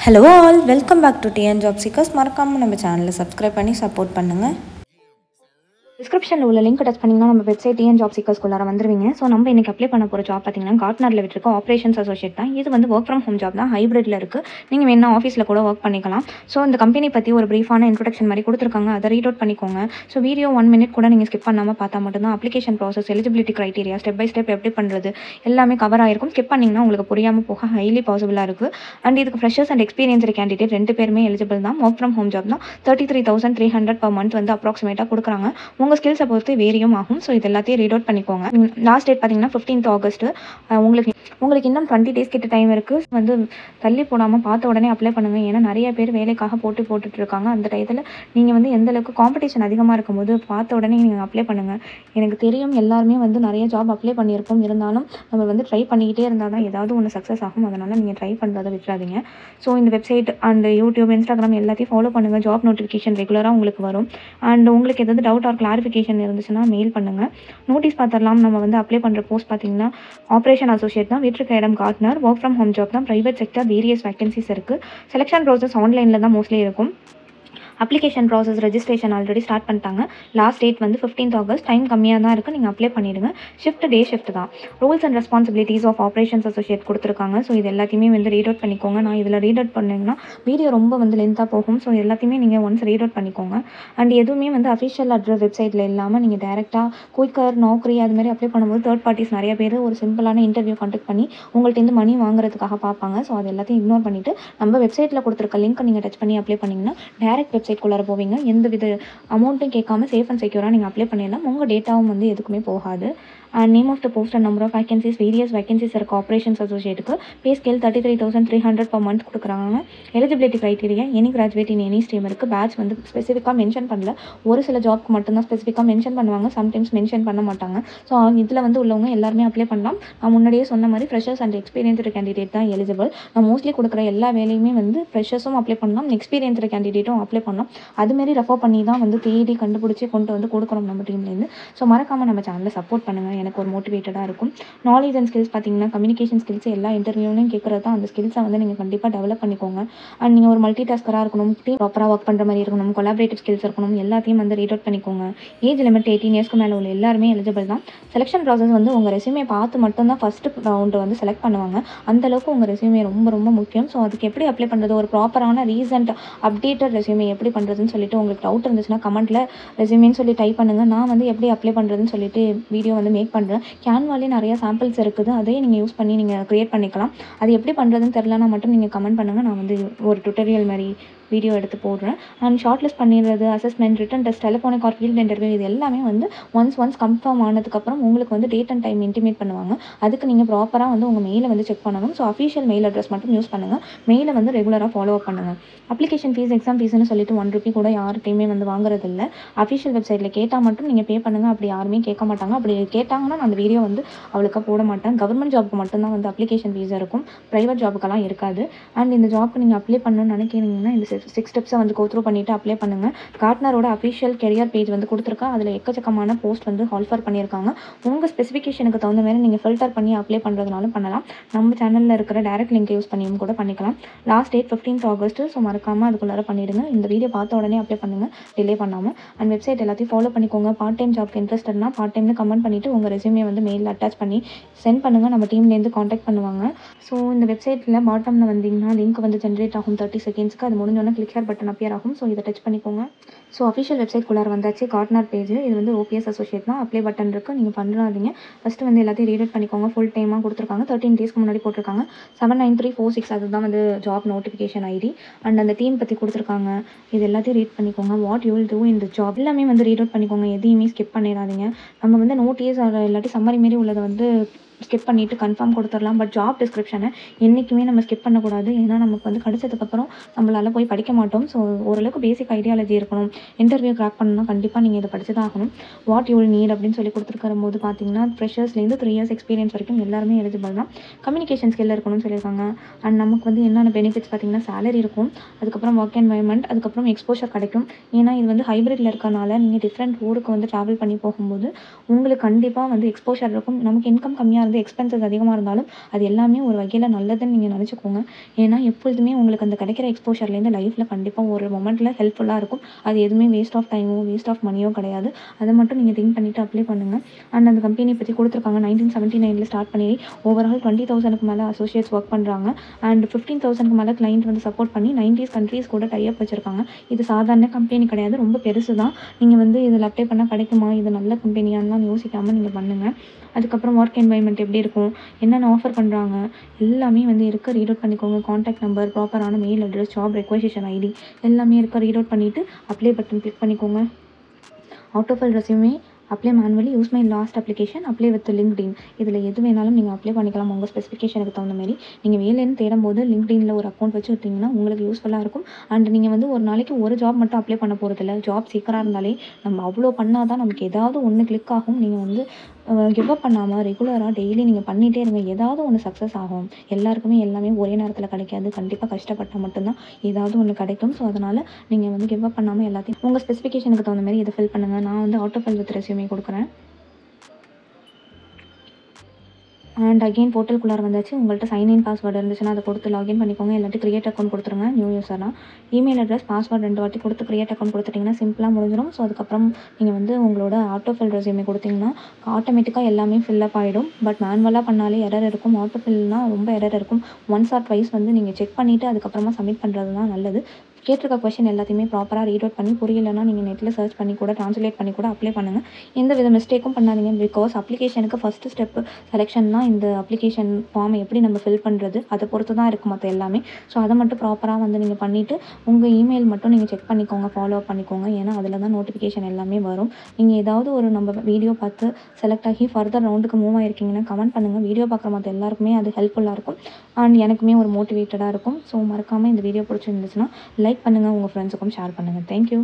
Hello all, welcome back to TN Job Seekers. மறக்காம நம்ம சேனலை சப்ஸ்கிரைப் பண்ணி சப்போர்ட் பண்ணுங்க. டிஸ்கிரிப்ஷனில் உள்ள லிங்க் டச் பண்ணிங்கன்னா நம்ம வெப்சைட் டிஎன் ஜாப் சீக்கர்ஸ்குள்ளார வந்துருவீங்க. ஸோ நம்ம இன்றைக்கி அப்ளை பண்ண போகிற ஜாப் பார்த்தீங்கன்னா கார்ட்னரில் விட்டுருக்க ஆப்ரேஷன்ஸ் அசோசியேட் தான். இது வந்து ஒர்க் ஃப்ரம் ஹோம் ஜாப் தான், ஹைப்ரிட்டில் இருக்குது. நீங்கள் வேணா ஆஃபீஸில் கூட ஒர்க் பண்ணிக்கலாம். ஸோ இந்த கம்பெனி பற்றி ஒரு ப்ரீஃபான இன்ட்ரொடக்ஷன் மாதிரி கொடுத்துருக்காங்க, அதை ரீட் அவுட் பண்ணிக்கோங்க. ஸோ வீடியோ 1 minute கூட நீங்கள் ஸ்கிப் பண்ணாமல் பார்த்தா மட்டும்தான் application process, eligibility criteria, step by step எப்படி பண்ணுறது எல்லாமே கவர் ஆகிருக்கும். ஸ்கிப் பண்ணிங்கன்னா உங்களுக்கு புரியாமல் போக ஹைலி பாசிபிளாக இருக்குது. அண்ட் இதுக்கு ஃப்ரெஷர்ஸ் அண்ட் எக்ஸ்பீரியன்ஸ்டு கேண்டிடேட் 2 பேருமே எலிஜிபிள் தான். ஒர்க் ஃப்ரம் ஹோம் ஜாப் தான். 33,300 per month வந்து அப்ராக்சிமேட்டாக கொடுக்குறாங்க. உங்கள் ஸ்கில்ஸை பொறுத்து வேரியும் ஆகும். ஸோ இது எல்லாத்தையும் ரீட் அவுட் பண்ணிக்கோங்க. லாஸ்ட் டேட் பார்த்தீங்கன்னா 15th August. உங்களுக்கு இன்னும் 20 days கிட்ட டைம் இருக்குது. வந்து தள்ளி போடாமல் பார்த்த உடனே அப்ளை பண்ணுங்கள். ஏன்னா நிறைய பேர் வேலைக்காக போட்டுட்டு இருக்காங்க. அந்த டயத்தில் நீங்கள் வந்து எந்த அளவுக்கு காம்படிஷன் அதிகமாக இருக்கும்போது பார்த்த உடனே நீங்கள் அப்ளை பண்ணுங்கள். எனக்கு தெரியும் எல்லாருமே வந்து நிறைய ஜாப் அப்ளை பண்ணியிருப்போம். இருந்தாலும் நம்ம வந்து ட்ரை பண்ணிக்கிட்டே இருந்தால் தான் ஏதாவது ஒன்று சக்ஸஸ் ஆகும். அதனால் நீங்கள் ட்ரை பண்ணுறதை விட்டுறாதீங்க. ஸோ இந்த வெப்சைட் அண்ட் யூடியூப், இன்ஸ்டாகிராம் எல்லாத்தையும் ஃபாலோ பண்ணுங்கள். ஜாப் நோட்டிஃபிகேஷன் ரெகுலராக உங்களுக்கு வரும். அண்ட் உங்களுக்கு எதாவது டவுட் ஆர் கிளாரிஃபிகேஷன் இருந்துச்சுன்னா மெயில் பண்ணுங்கள். நோட்டீஸ் பார்த்துடலாம். நம்ம வந்து அப்ளை பண்ணுற போஸ்ட் பார்த்தீங்கன்னா ஆப்ரேஷன் அசோசியேட் தான், வீட்டுக்கு இடம் Gardner, work from home job தான், ப்ரைவேட் செக்டர், வேரியஸ் வேகன்சிஸ் இருக்குது. செலெக்ஷன் ப்ராசஸ் ஆன்லைனில் தான் மோஸ்ட்லி இருக்கும். Application process registration already start பண்ணிட்டாங்க. லாஸ்ட் டேட் வந்து 15th August. டைம் கம்மியாக தான் இருக்குது, நீங்கள் அப்ளை பண்ணிவிடுங்க. ஷிஃப்ட் டே ஷிஃப்ட் தான். Roles and responsibilities of operations associate கொடுத்துருக்காங்க. ஸோ இது எல்லாத்தையுமே வந்து ரீட் அவுட் பண்ணிக்கோங்க. நான் இதில் ரீட் அவுட் பண்ணிங்கன்னா வீடியோ ரொம்ப வந்து லென்த்தாக போகும். ஸோ எல்லாத்தையுமே நீங்கள் ஒன்ஸ் ரீட் அவுட் பண்ணிக்கோங்க. அண்ட் எதுவுமே வந்து அஃபிஷியல் அட்ரஸ் வெப்சைட்டில் இல்லாமல் நீங்கள் டேரெக்டாக குயிக்கர், நௌக்கரி அது மாதிரி அப்ளை பண்ணும்போது தேர்ட் பார்ட்டிஸ் நிறைய பேர் ஒரு சிம்பிளான இன்டர்வியூ கான்டெக்ட் பண்ணி உங்கள்கிட்ட மணி வாங்குறதுக்காக பார்ப்பாங்க. ஸோ அது எல்லாத்தையும் இக்னோர் பண்ணிவிட்டு நம்ம வெப்சைட்டில் கொடுத்துருக்க லிங்க் நீங்கள் டச் பண்ணி அப்ளை பண்ணிங்கன்னா டேரெக்ட் வெப்சைட்குள்ளார போவீங்க. எந்த வித அமௌண்ட்டும் கேட்காம சேஃப் அண்ட் செக்யூராக நீங்கள் அப்ளை பண்ணிடலாம். உங்கள் டேட்டாவும் வந்து எதுக்குமே போகாது. And name of the post and number of vacancies, various vacancies இருக்குது ஆப்ரேஷன்ஸ் அசோசியேட்டுக்கு. பே ஸ்கேல் 33,300 per month கொடுக்குறாங்க. Eligibility criteria any graduate in any stream இருக்குது. பேட்ச் வந்து ஸ்பெசிஃபிக்காக மென்ஷன் பண்ணல. ஒரு சில ஜாப்க்கு மட்டும்தான் ஸ்பெசிஃபிக்காக மென்ஷன் பண்ணுவாங்க, சம்டைம்ஸ் மென்ஷன் பண்ண மாட்டாங்க. ஸோ இதில் வந்து உள்ளவங்க எல்லாருமே அப்ளை பண்ணலாம். நான் முன்னாடியே சொன்ன மாதிரி ஃப்ரெஷர்ஸ் அண்ட் எக்ஸ்பீரியன்ஸ்டு கேண்டிடேட் தான் எலிஜிபிள். நான் மோஸ்ட்லி கொடுக்குற எல்லா வேலையுமே வந்து ஃப்ரெஷர்ஸும் அப்ளை பண்ணலாம், எக்ஸ்பீரியன்ஸ்டு கேண்டிடேட்டும் அப்ளை பண்ணலாம். அதுமாரி ரெஃபர் பண்ணி தான் வந்து தேடி கண்டுபிடிச்சி கொண்டு வந்து கொடுக்குறோம் நம்ம டீம்லேருந்து. ஸோ மறக்காமல் நம்ம சேனலில் சப்போர்ட் பண்ணுங்கள். எனக்கு ஒரு மோட்டிவேட்டடாக இருக்கும். நாலேஜ் அண்ட் ஸ்கில்ஸ் பார்த்தீங்கன்னா கம்யூனிகேஷன் ஸ்கில்ஸ் எல்லா இன்டர்வியூலையும் கேட்குறது தான். அந்த ஸ்கில்ஸை வந்து நீங்கள் கண்டிப்பாக டெவலப் பண்ணிக்கோங்க. அண்ட் நீங்கள் ஒரு மல்டி டாஸ்கராக இருக்கணும், டீம் ப்ராப்பராக ஒர்க் பண்ணுற மாதிரி இருக்கணும், கொலாபரேட்டிவ் ஸ்கில்ஸ் இருக்கணும், எல்லாத்தையும் வந்து ரீட் அவுட் பண்ணிக்கோங்க. ஏஜ் லிமிட் 18 yearsக்கு மேலே உள்ள எல்லாருமே எலிஜிபிள் தான். செலெக்ஷன் ப்ராசஸ் வந்து உங்கள் ரெஸ்யூமே பார்த்து மட்டும்தான் ஃபஸ்ட்டு ரவுண்டு வந்து செலக்ட் பண்ணுவாங்க. அந்தளவுக்கு உங்கள் ரெஸ்யூமே ரொம்ப ரொம்ப முக்கியம். ஸோ அதுக்கு எப்படி அப்ளை பண்ணுறது, ஒரு ப்ராப்பரான ரீசன்ட் அப்டேட்டட் ரெஸ்யூமே எப்படி பண்ணுறதுன்னு சொல்லிட்டு உங்களுக்கு டவுட் இருந்துச்சுன்னா கமெண்ட்டில் ரெஸ்யூமேன்னு சொல்லி டைப் பண்ணுங்கள். நான் வந்து எப்படி அப்ளை பண்ணுறதுன்னு சொல்லிட்டு வீடியோ வந்து மேக் பண்ணுறேன். கேன்வாலே நிறைய சாம்பிள்ஸ் இருக்குது, அதையே நீங்கள் யூஸ் பண்ணி நீங்கள் க்ரியேட் பண்ணிக்கலாம். அது எப்படி பண்ணுறதுன்னு தெரிலனா மட்டும் நீங்கள் கமெண்ட் பண்ணுங்கள். நான் வந்து ஒரு டுட்டோரியல் மாதிரி வீடியோ எடுத்து போடுறேன். அண்ட் ஷார்ட் லிஸ்ட் பண்ணிடுறது, assessment, written test, telephonic or field interview, இது எல்லாமே வந்து ஒன்ஸ் கன்ஃபார்ம் ஆனதுக்கப்புறம் உங்களுக்கு வந்து டேட் அண்ட் டைம் இன்டிமேட் பண்ணுவாங்க. அதுக்கு நீங்கள் ப்ராப்பராக வந்து உங்கள் மெயிலை வந்து செக் பண்ணணும். ஸோ அஃபிஷியல் மெயில் அட்ரஸ் மட்டும் யூஸ் பண்ணுங்கள். மெயிலை வந்து ரெகுலராக ஃபாலோ அப் பண்ணுங்கள். அப்ளிகேஷன் ஃபீஸ், எக்ஸாம் ஃபீஸ்னு சொல்லிட்டு 1 rupee கூட யார்கிட்டையுமே வந்து வாங்குறது இல்லை. அஃபிஷியல் வெப்சைட்டில் கேட்டால் மட்டும் நீங்கள் பே பண்ணுங்கள். அப்படி யாருமே கேட்க மாட்டாங்க. அப்படி கேட்டாங்கன்னா நான் அந்த வீடியோ வந்து அவளுக்காக போட மாட்டேன். கவர்மெண்ட் ஜாப்க்கு மட்டும்தான் வந்து அப்ளிகேஷன் ஃபீஸ் இருக்கும், ப்ரைவேட் ஜாபுக்கெல்லாம் இருக்காது. அண்ட் இந்த ஜாப்க்கு நீங்கள் அப்ளை பண்ணணும்னு நினைக்கிறீங்கன்னா இந்த 6 ஸ்டெப்ஸை வந்து கோ த்ரூ பண்ணிவிட்டு அப்ளை பண்ணுங்கள். கார்ட்னரோட அஃபிஷியல் கெரியர் பேஜ் வந்து கொடுத்துருக்கா. அதில் எக்கச்சக்கமான போஸ்ட் வந்து ஆஃபர் பண்ணியிருக்காங்க. உங்கள் ஸ்பெசிஃபிகேஷனுக்கு தகுந்த மாதிரி நீங்கள் ஃபில்டர் பண்ணி அப்ளை பண்ணுறதுனாலும் பண்ணலாம். நம்ம சேனலில் இருக்கிற டேரக்ட் லிங்க் யூஸ் பண்ணியும் கூட பண்ணிக்கலாம். Last date 15th August. So மறக்காமல் அதுக்குள்ளார பண்ணிவிடுங்க. இந்த வீடியோ பார்த்த உடனே அப்ளை பண்ணுங்கள், டிலே பண்ணாமல். அண்ட் வெப்சைட் எல்லாத்தையும் ஃபாலோ பண்ணிக்கோங்க. பார்ட் டைம் ஜாப்க்கு இன்ட்ரெஸ்ட்னா பார்ட் டைம்னு கமெண்ட் பண்ணிவிட்டு உங்கள் ரெஸ்யூமே வந்து மெயிலில் அட்டாச் பண்ணி சென்ட் பண்ணுங்கள். நம்ம டீம்லேருந்து காண்டாக்ட் பண்ணுவாங்க. ஸோ இந்த வெப்சைட்டில் பாட்டமில் வந்தீங்கன்னா லிங்க் வந்து ஜென்ரேட் ஆகும் 30 secondsக்கு. அது முடிஞ்சோன்னா கிளிக் ஹியர் பட்டன் அப்பியர் ஆகும். ஸோ இதை டச் பண்ணிக்கோங்க. ஸோ அஃபிஷியல் வெப்சைட்குள்ளார வந்தாச்சு. Gardner page. இது வந்து ஓபிஎஸ் அசோசியேட் தான். அப்ளை பட்டன் இருக்குது, நீங்கள் பண்ணாதீங்க. ஃபஸ்ட்டு வந்து எல்லாத்தையும் ரீட் அவுட் பண்ணிக்கோங்க. ஃபுல் டைமாக கொடுத்துருக்காங்க. 13 daysக்கு முன்னாடி போட்டிருக்காங்க. 79346 அதுதான் வந்து ஜாப் நோட்டிஃபிகேஷன் ஐடி. அண்ட் அந்த டீம் பற்றி கொடுத்துருக்காங்க. இது எல்லாத்தையும் ரீட் பண்ணிக்கோங்க. வாட் யூ வில் டூ இந்த ஜாப் எல்லாமே வந்து ரீட் அவுட் பண்ணிக்கோங்க. எதையுமே ஸ்கிப் பண்ணிடாதீங்க. நம்ம வந்து நோட்டீஸ் இல்லாட்டி சம்மரி மாரி உள்ளதை வந்து ஸ்கிப் பண்ணிவிட்டு கன்ஃபார்ம் கொடுத்துடலாம். பட் ஜாப் டிஸ்கிரிப்ஷனை என்றைக்குமே நம்ம ஸ்கிப் பண்ணக்கூடாது. ஏன்னா நமக்கு வந்து கிடைச்சதுக்கப்புறம் நம்மளால் போய் படிக்க மாட்டோம். ஸோ ஓரளவுக்கு பேசிக் ஐடியாலஜி இருக்கணும். இன்டர்வியூ கிராக் பண்ணணும்னா கண்டிப்பாக நீங்கள் இதை படிச்சு தான் ஆகணும். வாட் யூ வில் நீட் அப்படின்னு சொல்லி கொடுத்துருக்கிற போது பார்த்தீங்கன்னா ஃப்ரெஷர்ஸ்லேருந்து 3 years எக்ஸ்பீரியன்ஸ் வரைக்கும் எல்லாருமே எலிஜிபிள் தான். கம்யூனிகேஷன் ஸ்கில் இருக்கணும்னு சொல்லியிருக்காங்க. அண்ட் நமக்கு வந்து என்னென்ன பெனிஃபிட்ஸ் பார்த்தீங்கன்னா சேலரி இருக்கும், அதுக்கப்புறம் ஒர்க் என்வாயன்மெண்ட், அதுக்கப்புறம் எக்ஸ்போஷர் கிடைக்கும். ஏன்னா இது வந்து ஹைப்ரிட்டில் இருக்கறனால நீங்கள் டிஃப்ரெண்ட் ஊருக்கு வந்து ட்ராவல் பண்ணி போகும்போது உங்களுக்கு கண்டிப்பாக வந்து எக்ஸ்போஷர் இருக்கும். நமக்கு இன்கம் கம்மியாக இருந்து எக்ஸ்பென்சஸ் அதிகமாக இருந்தாலும் அது எல்லாமே ஒரு வகையில் நல்லதுன்னு நீங்கள் நினச்சிக்கோங்க. ஏன்னா எப்பொழுதுமே உங்களுக்கு அந்த கிடைக்கிற எக்ஸ்போஷர்லேருந்து லைஃப்பில் கண்டிப்பாக ஒரு மொமெண்ட்டில் ஹெல்ப்ஃபுல்லாக இருக்கும். அது எதுவுமே வேஸ்ட் ஆஃப் டைமோ வேஸ்ட் ஆஃப் மணியோ கிடையாது. அதை மட்டும் நீங்கள் திங்க் பண்ணிவிட்டு அப்ளை பண்ணுங்கள். அண்ட் அந்த கம்பெனியை பற்றி கொடுத்துருக்காங்க. 1979 ஸ்டார்ட் பண்ணி ஓவரால் 20,000க்கு மேலே அசோசியேட்ஸ் ஒர்க் பண்ணுறாங்க. அண்ட் 15,000க்கு மேலே கிளைண்ட் வந்து சப்போர்ட் பண்ணி 90 கண்ட்ரீஸ் கூட டைப் வச்சுருக்காங்க. இது சாதாரண கம்பெனி கிடையாது, ரொம்ப பெருசு தான். நீங்கள் வந்து இதில் அப்ளை பண்ணால் கிடைக்குமா, இது நல்ல கம்பெனியான்லாம் யோசிக்காமல் நீங்கள் பண்ணுங்கள். அதுக்கப்புறம் ஒர்க் என்வைரன்மெண்ட் எப்படி இருக்கும், என்னென்ன ஆஃபர் பண்ணுறாங்க எல்லாமே வந்து இருக்குது. ரீட் அவுட் பண்ணிக்கோங்க. காண்டாக்ட் நம்பர், ப்ராப்பரான mail address, job requisition ID எல்லாமே இருக்குது. ரீட் அவுட் பண்ணிவிட்டு அப்ளை பட்டன் கிளிக் பண்ணிக்கோங்க. Autofill resume, apply manually, use my last application, apply with LinkedIn. இதில் எது வேணாலும் நீங்கள் அப்ளை பண்ணிக்கலாம் உங்கள் ஸ்பெசிஃபிகேஷனுக்கு தகுந்த மாதிரி. நீங்கள் வேலைன்னு தேடும்போது லிங்க்டினில் ஒரு அக்கௌண்ட் வச்சு விட்டிங்கன்னா உங்களுக்கு யூஸ்ஃபுல்லாக இருக்கும். அண்ட் நீங்கள் வந்து ஒரு நாளைக்கு ஒரு ஜாப் மட்டும் அப்ளை பண்ண போகிறதில்ல. ஜாப் சீக்கிரம் இருந்தாலே நம்ம அவ்வளோ பண்ணால் தான் நமக்கு ஏதாவது ஒன்று கிளிக் ஆகும். நீங்கள் வந்து கிவ் அப் பண்ணாமல் ரெகுலராக டெய்லி நீங்கள் பண்ணிகிட்டே இருங்க. ஏதாவது ஒன்று சக்ஸஸ் ஆகும். எல்லாருக்குமே எல்லாமே ஒரே நேரத்தில் கிடைக்காது. கண்டிப்பாக கஷ்டப்பட்டால் மட்டும்தான் ஏதாவது ஒன்று கிடைக்கும். ஸோ அதனால் நீங்கள் வந்து கிவ் அப் பண்ணாமல் எல்லாத்தையும் உங்கள் ஸ்பெசிஃபிகேஷனுக்கு தகுந்த மாதிரி இதை ஃபில் பண்ணுங்கள். நான் வந்து ஆட்டோஃபில் வித் ரெஸ்யூமே கொடுக்குறேன். அண்ட் அகெயின் போர்ட்டலுக்குள்ளார வந்தாச்சு. உங்கள்கிட்ட சைன்இன் பாஸ்வேர்டு இருந்துச்சுன்னா அதை கொடுத்து லாகின் பண்ணிக்கோங்க. இல்லாட்டி கிரியேட் அக்கௌண்ட் கொடுத்துருங்க நியூ யூஸர்னா. இமெயில் அட்ரஸ், பாஸ்வேர்டு 2 வாட்டி கொடுத்து கிரியேட் அக்கௌண்ட் கொடுத்துட்டிங்கன்னா சிம்பிளாக முடிஞ்சிடும். ஸோ அதுக்கப்புறம் நீங்கள் வந்து உங்களோட ஆட்டோஃபில் ரெஸ்யூமே கொடுத்தீங்கன்னா ஆட்டோமேட்டிக்காக எல்லாமே ஃபில்லப் ஆகிடும். பட் மேனுவலாக பண்ணாலே எரர் இருக்கும். ஆட்டோஃபில்னா ரொம்ப எரர் இருக்கும். ஒன்ஸ் ஆர் ட்வைஸ் வந்து நீங்கள் செக் பண்ணிவிட்டு அதுக்கப்புறமா சப்மிட் பண்ணுறது தான் நல்லது. கேட்டிருக்க கொஸ்டின் எல்லாத்தையுமே ப்ராப்பராக ரீட் அவுட் பண்ணி புரியலைன்னா நீங்கள் நெட்டில் சர்ச் பண்ணி கூட ட்ரான்ஸ்லேட் பண்ணி கூட அப்ளை பண்ணுங்கள். எந்த வித மிஸ்டேக்கும் பண்ணாதீங்க. பிகாஸ் அப்ளிகேஷனுக்கு ஃபஸ்ட்டு ஸ்டெப்பு செலெக்ஷன் தான். இந்த அப்ளிகேஷன் ஃபார்மை எப்படி நம்ம ஃபில் பண்ணுறது அதை பொறுத்து தான் இருக்கும் மற்ற எல்லாமே. ஸோ அதை மட்டும் ப்ராப்பராக வந்து நீங்கள் பண்ணிவிட்டு உங்கள் இமெயில் மட்டும் நீங்கள் செக் பண்ணிக்கோங்க, ஃபாலோ அப் பண்ணிக்கோங்க. ஏன்னா அதில் தான் நோட்டிஃபிகேஷன் எல்லாமே வரும். நீங்கள் ஏதாவது ஒரு நம்ம வீடியோ பார்த்து செலக்ட் ஆகி ஃபர்தர் ரவுண்டுக்கு மூவ் ஆகிருக்கீங்கன்னா கமெண்ட் பண்ணுங்கள். வீடியோ பார்க்குற மற்ற எல்லாருக்குமே அது ஹெல்ப்ஃபுல்லாக இருக்கும். அண்ட் எனக்குமே ஒரு மோட்டிவேட்டடாக இருக்கும். ஸோ மறக்காமல் இந்த வீடியோ பிடிச்சிருந்துச்சுன்னா லைக் பண்ணுங்கள், உங்கள் ஃப்ரெண்ட்ஸுக்கும் ஷேர் பண்ணுங்கள். தேங்க்யூ.